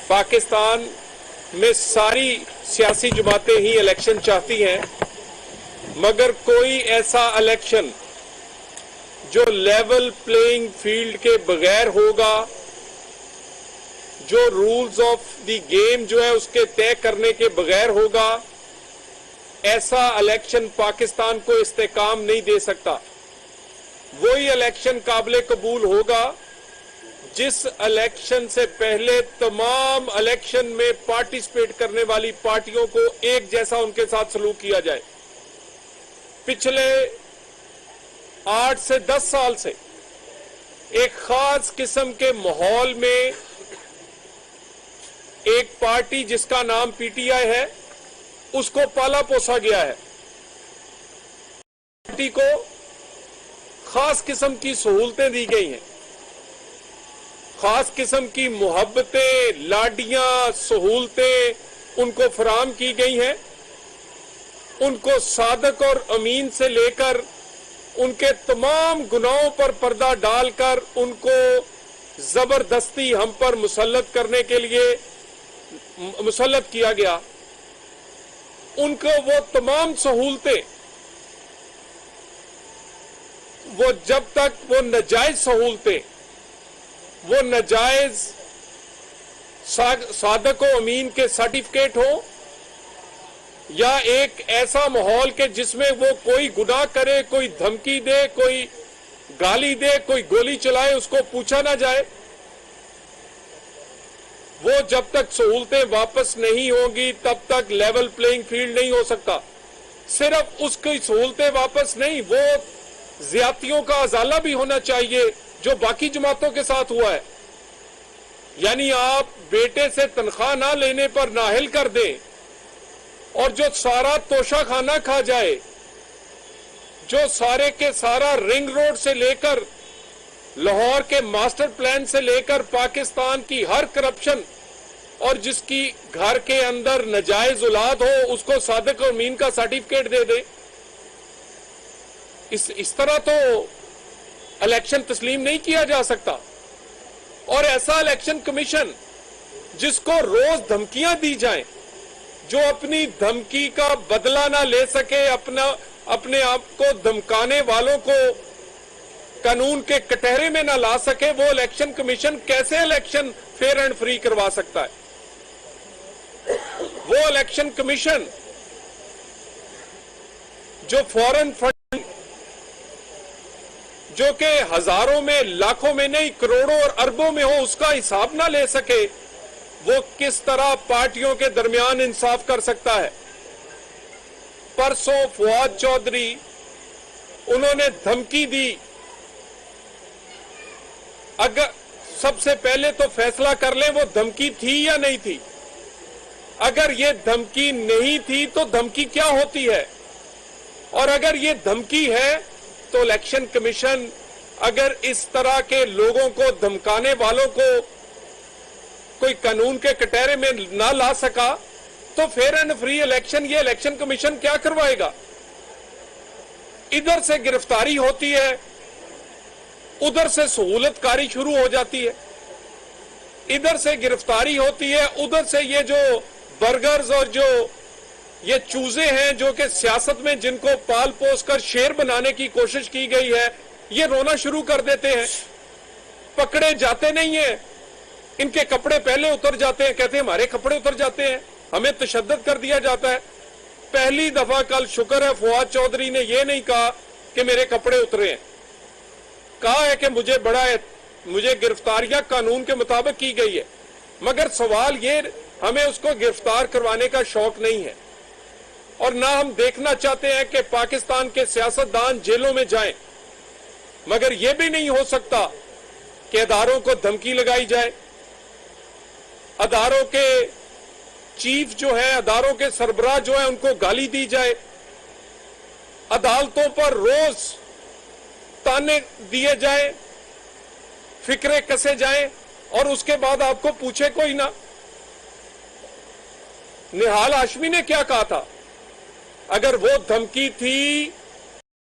पाकिस्तान में सारी सियासी जमातें ही इलेक्शन चाहती हैं, मगर कोई ऐसा इलेक्शन जो लेवल प्लेइंग फील्ड के बगैर होगा, जो रूल्स ऑफ द गेम जो है उसके तय करने के बगैर होगा, ऐसा इलेक्शन पाकिस्तान को इस्तेकाम नहीं दे सकता। वही इलेक्शन काबिल कबूल होगा जिस इलेक्शन से पहले तमाम इलेक्शन में पार्टिसिपेट करने वाली पार्टियों को एक जैसा उनके साथ सलूक किया जाए। पिछले 8 से 10 साल से एक खास किस्म के माहौल में एक पार्टी जिसका नाम पीटीआई है उसको पाला पोसा गया है। पार्टी को खास किस्म की सहूलतें दी गई हैं, खास किस्म की मोहब्बतें, लाडियां, सहूलतें उनको फराम की गई हैं। उनको सादक और अमीन से लेकर उनके तमाम गुनाहों पर पर्दा डालकर उनको जबरदस्ती हम पर मुसल्लत करने के लिए मुसल्लत किया गया। उनको वो तमाम सहूलतें, वो जब तक वो नाजायज सहूलतें, वो नाजायज सादक और अमीन के सर्टिफिकेट हो, या एक ऐसा माहौल के जिसमें वो कोई गुनाह करे, कोई धमकी दे, कोई गाली दे, कोई गोली चलाए, उसको पूछा ना जाए, वो जब तक सहूलतें वापस नहीं होंगी तब तक लेवल प्लेइंग फील्ड नहीं हो सकता। सिर्फ उसकी सहूलतें वापस नहीं, वो ज्यादतियों का अजाला भी होना चाहिए जो बाकी जमातों के साथ हुआ है। यानी आप बेटे से तनख्वाह ना लेने पर नाहिल कर दें और जो सारा तोशा खाना खा जाए, जो सारे के सारा रिंग रोड से लेकर लाहौर के मास्टर प्लान से लेकर पाकिस्तान की हर करप्शन और जिसकी घर के अंदर नाजायज औलाद हो उसको सादक और अमीन का सर्टिफिकेट दे दे। इस तरह तो इलेक्शन तस्लीम नहीं किया जा सकता। और ऐसा इलेक्शन कमीशन जिसको रोज धमकियां दी जाएं, जो अपनी धमकी का बदला ना ले सके, अपने आप को धमकाने वालों को कानून के कटहरे में ना ला सके, वो इलेक्शन कमीशन कैसे इलेक्शन फेयर एंड फ्री करवा सकता है? वो इलेक्शन कमीशन जो फॉरेन फंड, जो कि हजारों में, लाखों में नहीं, करोड़ों और अरबों में हो, उसका हिसाब ना ले सके, वो किस तरह पार्टियों के दरमियान इंसाफ कर सकता है? परसों फवाद चौधरी, उन्होंने धमकी दी। अगर सबसे पहले तो फैसला कर लें वो धमकी थी या नहीं थी। अगर ये धमकी नहीं थी तो धमकी क्या होती है, और अगर ये धमकी है तो इलेक्शन कमीशन अगर इस तरह के लोगों को, धमकाने वालों को कोई कानून के कटहरे में ना ला सका तो फेयर एंड फ्री इलेक्शन ये इलेक्शन कमीशन क्या करवाएगा? इधर से गिरफ्तारी होती है, उधर से सहूलतकारी शुरू हो जाती है। इधर से गिरफ्तारी होती है, उधर से ये जो बर्गर्स और जो ये चूजे हैं जो कि सियासत में जिनको पाल पोस कर शेर बनाने की कोशिश की गई है, ये रोना शुरू कर देते हैं। पकड़े जाते नहीं है, इनके कपड़े पहले उतर जाते हैं, कहते हैं हमारे कपड़े उतर जाते हैं, हमें तशद्दुद कर दिया जाता है। पहली दफा कल शुक्र है फवाद चौधरी ने यह नहीं कहा कि मेरे कपड़े उतरे हैं, कहा है कि मुझे गिरफ्तारियां कानून के मुताबिक की गई है। मगर सवाल ये, हमें उसको गिरफ्तार करवाने का शौक नहीं है और ना हम देखना चाहते हैं कि पाकिस्तान के सियासतदान जेलों में जाएं। मगर यह भी नहीं हो सकता कि अदारों को धमकी लगाई जाए, अदारों के चीफ जो है, अदारों के सरबराह जो है, उनको गाली दी जाए, अदालतों पर रोज ताने दिए जाए, फिक्रे कसे जाए और उसके बाद आपको पूछे कोई ना। निहाल हाशमी ने क्या कहा था? अगर वो धमकी थी,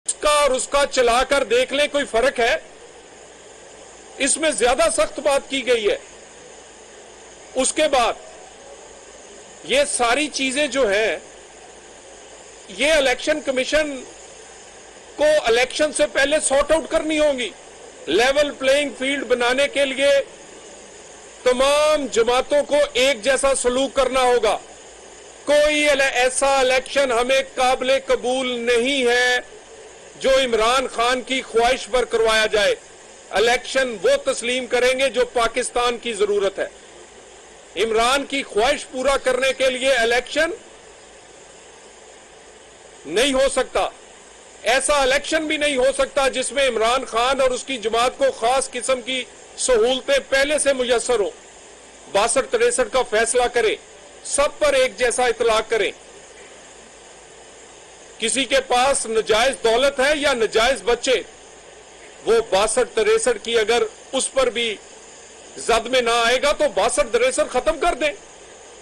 उसका और उसका चलाकर देख ले, कोई फर्क है? इसमें ज्यादा सख्त बात की गई है। उसके बाद ये सारी चीजें जो हैं, ये इलेक्शन कमीशन को इलेक्शन से पहले सॉर्ट आउट करनी होगी। लेवल प्लेइंग फील्ड बनाने के लिए तमाम जमातों को एक जैसा सलूक करना होगा। कोई ऐसा इलेक्शन हमें काबिल कबूल नहीं है जो इमरान खान की ख्वाहिश पर करवाया जाए। इलेक्शन वो तस्लीम करेंगे जो पाकिस्तान की जरूरत है। इमरान की ख्वाहिश पूरा करने के लिए इलेक्शन नहीं हो सकता। ऐसा इलेक्शन भी नहीं हो सकता जिसमें इमरान खान और उसकी जमात को खास किस्म की सहूलतें पहले से मुयस्सर हो। 62-63 का फैसला करे, सब पर एक जैसा इतलाक करें। किसी के पास नजायज दौलत है या नजायज बच्चे, वो 62-63 की अगर उस पर भी जद में ना आएगा तो 62-63 खत्म कर दें,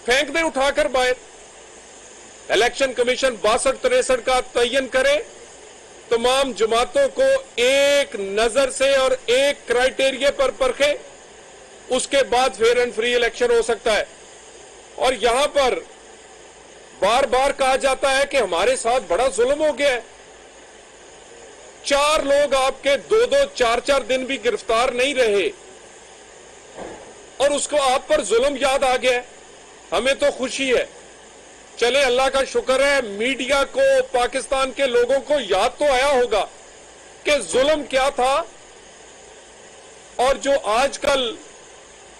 फेंक दें उठाकर बाहर। इलेक्शन कमीशन 62-63 का तयन करे, तमाम जमातों को एक नजर से और एक क्राइटेरिया पर परखे, उसके बाद फेयर एंड फ्री इलेक्शन हो सकता है। और यहां पर बार बार कहा जाता है कि हमारे साथ बड़ा जुल्म हो गया है। 4 लोग आपके 2-2, 4-4 दिन भी गिरफ्तार नहीं रहे और उसको आप पर जुल्म याद आ गया है। हमें तो खुशी है, चले अल्लाह का शुक्र है, मीडिया को, पाकिस्तान के लोगों को याद तो आया होगा कि जुल्म क्या था। और जो आजकल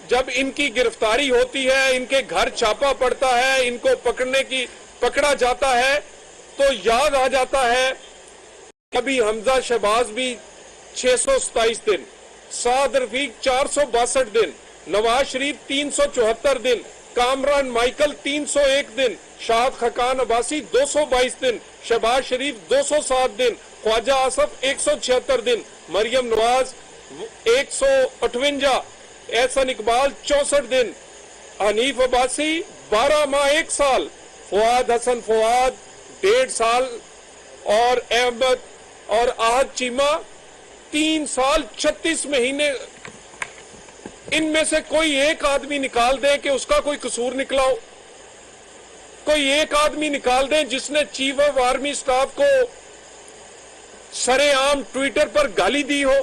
जब इनकी गिरफ्तारी होती है, इनके घर छापा पड़ता है, इनको पकड़ा जाता है, तो याद आ जाता है कभी हमजा शहबाज भी 627 दिन, साद रफीक 462 दिन, नवाज शरीफ 374 दिन, कामरान माइकल 301 दिन, शाहद खकान अब्बासी 222 दिन, शहबाज शरीफ 207 दिन, ख्वाजा आसफ 176 दिन, मरियम नवाज 158, एहसन इकबाल 64 दिन, हनीफ अब्बासी 12 माह 1 साल, फुआद हसन फुआद 1.5 साल और अहमद और आहद चीमा 3 साल 36 महीने। इनमें से कोई एक आदमी निकाल दें कि उसका कोई कसूर निकला हो, कोई एक आदमी निकाल दें जिसने चीफ ऑफ आर्मी स्टाफ को सरेआम ट्विटर पर गाली दी हो,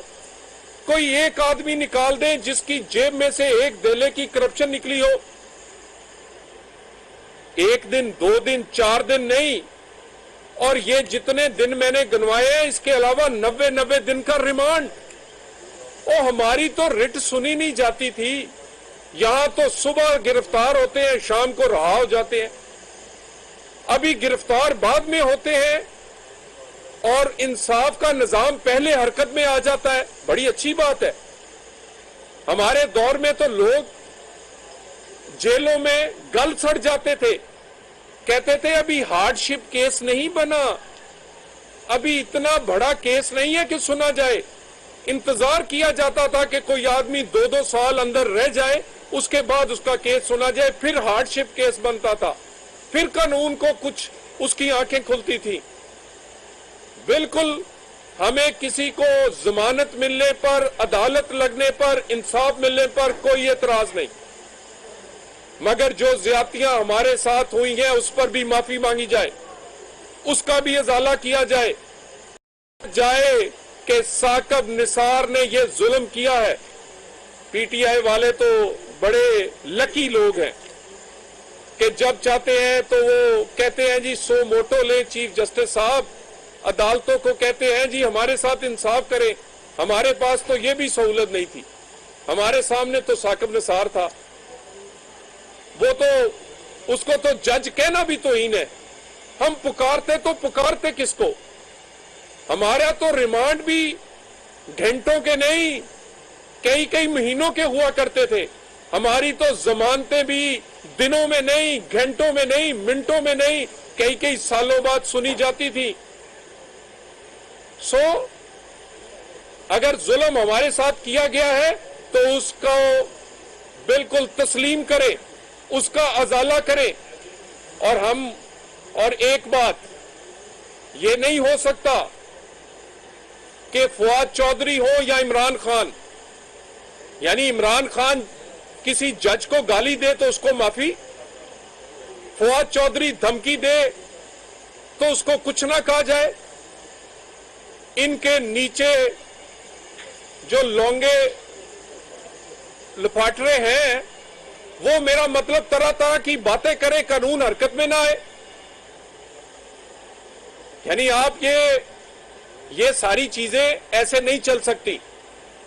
कोई एक आदमी निकाल दें जिसकी जेब में से 1 डेले की करप्शन निकली हो। 1 दिन, 2 दिन, 4 दिन नहीं, और ये जितने दिन मैंने गिनवाए हैं इसके अलावा 90 दिन का रिमांड। ओ, हमारी तो रिट सुनी नहीं जाती थी, यहां तो सुबह गिरफ्तार होते हैं, शाम को रहा हो जाते हैं। अभी गिरफ्तार बाद में होते हैं और इंसाफ का निजाम पहले हरकत में आ जाता है। बड़ी अच्छी बात है। हमारे दौर में तो लोग जेलों में गल सड़ जाते थे, कहते थे अभी हार्डशिप केस नहीं बना, अभी इतना बड़ा केस नहीं है कि सुना जाए। इंतजार किया जाता था कि कोई आदमी 2-2 साल अंदर रह जाए, उसके बाद उसका केस सुना जाए, फिर हार्डशिप केस बनता था, फिर कानून को कुछ उसकी आंखें खुलती थी। बिल्कुल हमें किसी को जमानत मिलने पर, अदालत लगने पर, इंसाफ मिलने पर कोई एतराज नहीं, मगर जो ज्यादतियां हमारे साथ हुई हैं उस पर भी माफी मांगी जाए, उसका भी इजाला किया जाए कि साकब निसार ने यह जुल्म किया है। पीटीआई वाले तो बड़े लकी लोग हैं कि जब चाहते हैं तो वो कहते हैं जी सो मोटो ले चीफ जस्टिस साहब, अदालतों को कहते हैं जी हमारे साथ इंसाफ करें। हमारे पास तो ये भी सहूलत नहीं थी, हमारे सामने तो साकब निसार था, वो तो उसको तो जज कहना भी तौहीन है। हम पुकारते किसको? हमारा तो रिमांड भी घंटों के नहीं, कई महीनों के हुआ करते थे। हमारी तो जमानतें भी दिनों में नहीं, घंटों में नहीं, मिनटों में नहीं, कई सालों बाद सुनी जाती थी। अगर जुल्म हमारे साथ किया गया है तो उसको बिल्कुल तस्लीम करें, उसका अजाला करें। और एक बात, ये नहीं हो सकता कि फुआद चौधरी हो या इमरान खान, यानी इमरान खान किसी जज को गाली दे तो उसको माफी, फवाद चौधरी धमकी दे तो उसको कुछ ना कहा जाए। इनके नीचे जो लौंगे लफाटरे हैं वो, मेरा मतलब, तरह तरह की बातें करें, कानून हरकत में ना आए। यानी आप ये सारी चीजें ऐसे नहीं चल सकती।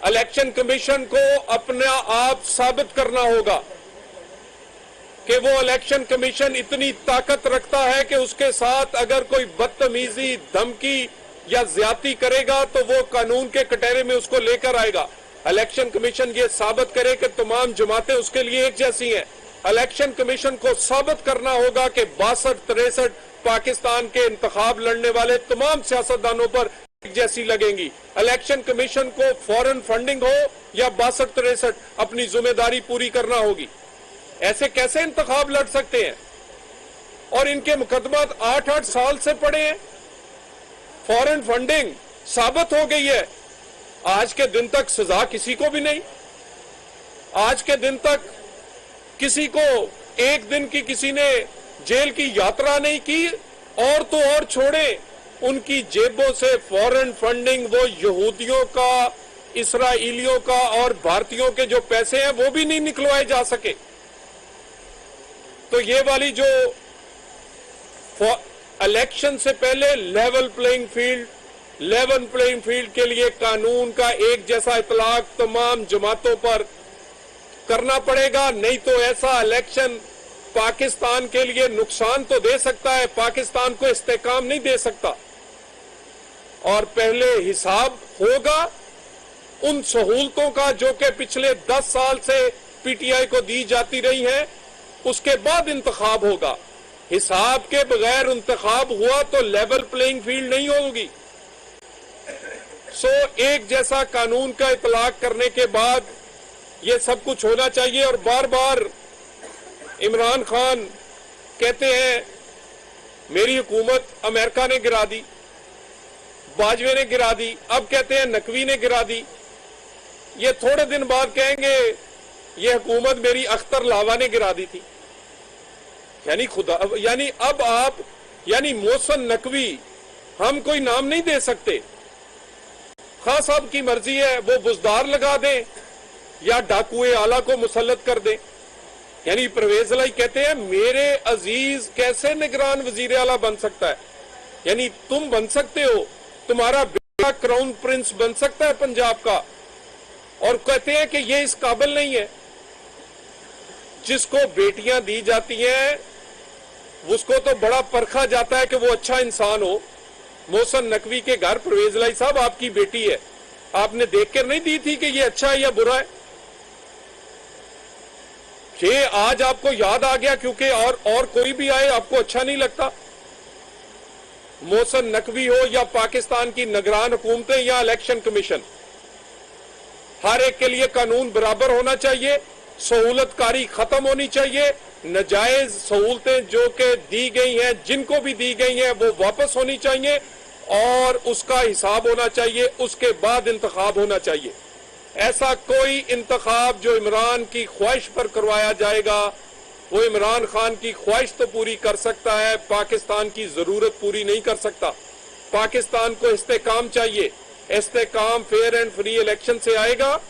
इलेक्शन कमीशन को अपना आप साबित करना होगा कि वो इलेक्शन कमीशन इतनी ताकत रखता है कि उसके साथ अगर कोई बदतमीजी, धमकी या ज्यादती करेगा तो वो कानून के कटहरे में उसको लेकर आएगा। इलेक्शन कमीशन ये साबित करे कि तमाम जमातें उसके लिए एक जैसी हैं। इलेक्शन कमीशन को साबित करना होगा कि 62-63 पाकिस्तान के इंतखाब लड़ने वाले तमाम सियासतदानों पर एक जैसी लगेंगी। इलेक्शन कमीशन को फॉरेन फंडिंग हो या 62-63 अपनी जिम्मेदारी पूरी करना होगी। ऐसे कैसे इंतखाब लड़ सकते हैं? और इनके मुकदमा 8-8 साल से पड़े हैं। फॉरेन फंडिंग साबित हो गई है। आज के दिन तक सजा किसी को भी नहीं। आज के दिन तक किसी को एक दिन की किसी ने जेल की यात्रा नहीं की। और तो और छोड़े, उनकी जेबों से फॉरेन फंडिंग, वो यहूदियों का, इसराइलियों का और भारतीयों के जो पैसे हैं वो भी नहीं निकलवाए जा सके। तो ये वाली जो इलेक्शन से पहले लेवल प्लेइंग फील्ड के लिए कानून का एक जैसा इतलाक तमाम जमातों पर करना पड़ेगा। नहीं तो ऐसा इलेक्शन पाकिस्तान के लिए नुकसान तो दे सकता है, पाकिस्तान को इस्तेकाम नहीं दे सकता। और पहले हिसाब होगा उन सहूलतों का जो कि पिछले 10 साल से पीटीआई को दी जाती रही हैं, उसके बाद इंतखाब होगा। हिसाब के बगैर इंतखाब हुआ तो लेवल प्लेइंग फील्ड नहीं होगी। एक जैसा कानून का इतलाक करने के बाद ये सब कुछ होना चाहिए। और बार बार इमरान खान कहते हैं मेरी हुकूमत अमेरिका ने गिरा दी, बाजवे ने गिरा दी, अब कहते हैं नकवी ने गिरा दी। ये थोड़े दिन बाद कहेंगे ये हुकूमत मेरी अख्तर लावा ने गिरा दी थी। यानी अब आप, यानी मोहसिन नकवी, हम कोई नाम नहीं दे सकते। खां साहब की मर्जी है, वो बुजदार लगा दें या डाकुए आला को मुसल्लत कर दें। यानी परवेज लाई कहते हैं मेरे अजीज कैसे निगरान वजीर आला बन सकता है? यानी तुम बन सकते हो, तुम्हारा बेटा क्राउन प्रिंस बन सकता है पंजाब का, और कहते हैं कि ये इस काबिल नहीं है। जिसको बेटियां दी जाती हैं उसको तो बड़ा परखा जाता है कि वो अच्छा इंसान हो। मोहसिन नकवी के घर परवेज लाई साहब आपकी बेटी है, आपने देखकर नहीं दी थी कि ये अच्छा है या बुरा है? ये आज आपको याद आ गया क्योंकि और कोई भी आए आपको अच्छा नहीं लगता? मोहसिन नकवी हो या पाकिस्तान की निगरान हुकूमतें या इलेक्शन कमीशन, हर एक के लिए कानून बराबर होना चाहिए। सहूलतकारी खत्म होनी चाहिए। नजायज सहूलतें जो कि दी गई हैं, जिनको भी दी गई हैं, वो वापस होनी चाहिए और उसका हिसाब होना चाहिए। उसके बाद इंतखाब होना चाहिए। ऐसा कोई इंतखाब जो इमरान की ख्वाहिश पर करवाया जाएगा, वो इमरान खान की ख्वाहिश तो पूरी कर सकता है, पाकिस्तान की जरूरत पूरी नहीं कर सकता। पाकिस्तान को इस्तेकाम चाहिए। इस्तेकाम फेयर एंड फ्री इलेक्शन से आएगा,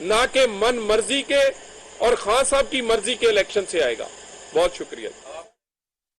ना कि मन मर्जी के और खान साहब की मर्जी के इलेक्शन से आएगा। बहुत शुक्रिया।